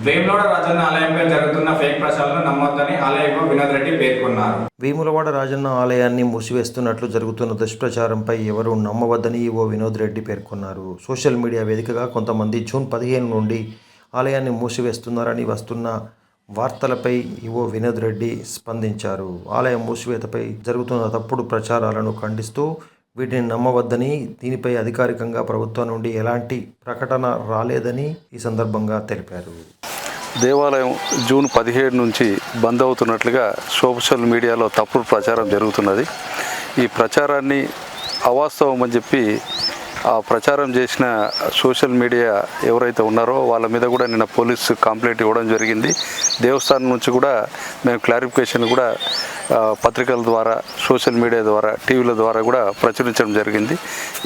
వేములవాడ రాజన్న ఆలయంపై జరుగుతున్న ఫేక్ ప్రచారాలను నమ్మొద్దని ఆలయ వినోద్ రెడ్డి పేర్కొన్నారు. వేములవాడ రాజన్న ఆలయాన్ని మూసివేస్తున్నట్లు జరుగుతున్న దుష్ప్రచారంపై ఎవరూ నమ్మవద్దని ఈవో వినోద్ రెడ్డి పేర్కొన్నారు. సోషల్ మీడియా వేదికగా కొంతమంది జూన్ 15 నుండి ఆలయాన్ని మూసివేస్తున్నారని వస్తున్న వార్తలపై ఈవో వినోద్ రెడ్డి స్పందించారు. ఆలయం మూసివేతపై జరుగుతున్న తప్పుడు ప్రచారాలను ఖండిస్తూ వీటిని నమ్మవద్దని, దీనిపై అధికారికంగా ప్రభుత్వం నుండి ఎలాంటి ప్రకటన రాలేదని ఈ సందర్భంగా తెలిపారు. దేవాలయం జూన్ 17 నుంచి బంద్ అవుతున్నట్లుగా సోషల్ మీడియాలో తప్పుడు ప్రచారం జరుగుతున్నది. ఈ ప్రచారాన్ని అవాస్తవం అని చెప్పి ఆ ప్రచారం చేసిన సోషల్ మీడియా ఎవరైతే ఉన్నారో వాళ్ళ మీద కూడా నిన్న పోలీసు కంప్లైంట్ ఇవ్వడం జరిగింది. దేవస్థానం నుంచి కూడా మేము క్లారిఫికేషన్ కూడా పత్రికల ద్వారా, సోషల్ మీడియా ద్వారా, టీవీల ద్వారా కూడా ప్రచురించడం జరిగింది.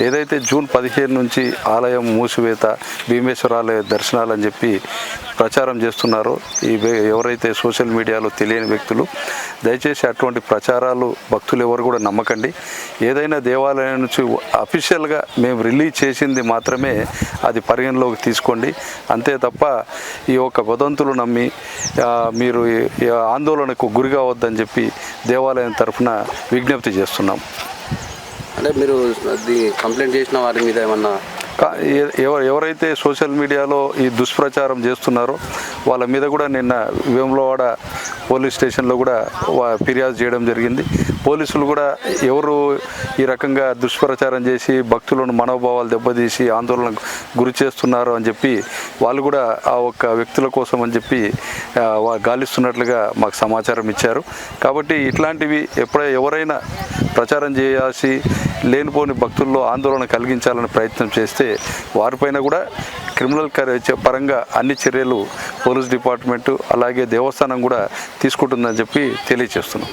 ఏదైతే జూన్ 15 నుంచి ఆలయం మూసివేత, భీమేశ్వర ఆలయ దర్శనాలు అని చెప్పి ప్రచారం చేస్తున్నారో ఎవరైతే సోషల్ మీడియాలో తెలియని వ్యక్తులు, దయచేసి అటువంటి ప్రచారాలు భక్తులు ఎవరు కూడా నమ్మకండి. ఏదైనా దేవాలయం నుంచి అఫీషియల్గా మేము రిలీజ్ చేసింది మాత్రమే అది పరిగణలోకి తీసుకోండి. అంతే తప్ప ఈ యొక్క వదంతులు నమ్మి మీరు ఆందోళనకు గురి కావద్దని చెప్పి దేవాలయం తరఫున విజ్ఞప్తి చేస్తున్నాం. అంటే మీరు కంప్లైంట్ చేసిన వారి మీద ఏమన్నా ఎవరైతే సోషల్ మీడియాలో ఈ దుష్ప్రచారం చేస్తున్నారో వాళ్ళ మీద కూడా నిన్న వేములవాడ పోలీస్ స్టేషన్లో కూడా ఫిర్యాదు చేయడం జరిగింది. పోలీసులు కూడా ఎవరు ఈ రకంగా దుష్ప్రచారం చేసి భక్తులను మనోభావాలు దెబ్బతీసి ఆందోళనకు గురి చేస్తున్నారు అని చెప్పి వాళ్ళు కూడా ఆ ఒక్క వ్యక్తుల కోసం అని చెప్పి గాలిస్తున్నట్లుగా మాకు సమాచారం ఇచ్చారు. కాబట్టి ఇట్లాంటివి ఎవరైనా ప్రచారం చేయాల్సి లేనిపోని భక్తుల్లో ఆందోళన కలిగించాలని ప్రయత్నం చేస్తే వారిపైన కూడా క్రిమినల్ పరంగా అన్ని చర్యలు పోలీస్ డిపార్ట్మెంటు అలాగే దేవస్థానం కూడా తీసుకుంటుందని చెప్పి తెలియజేస్తున్నాం.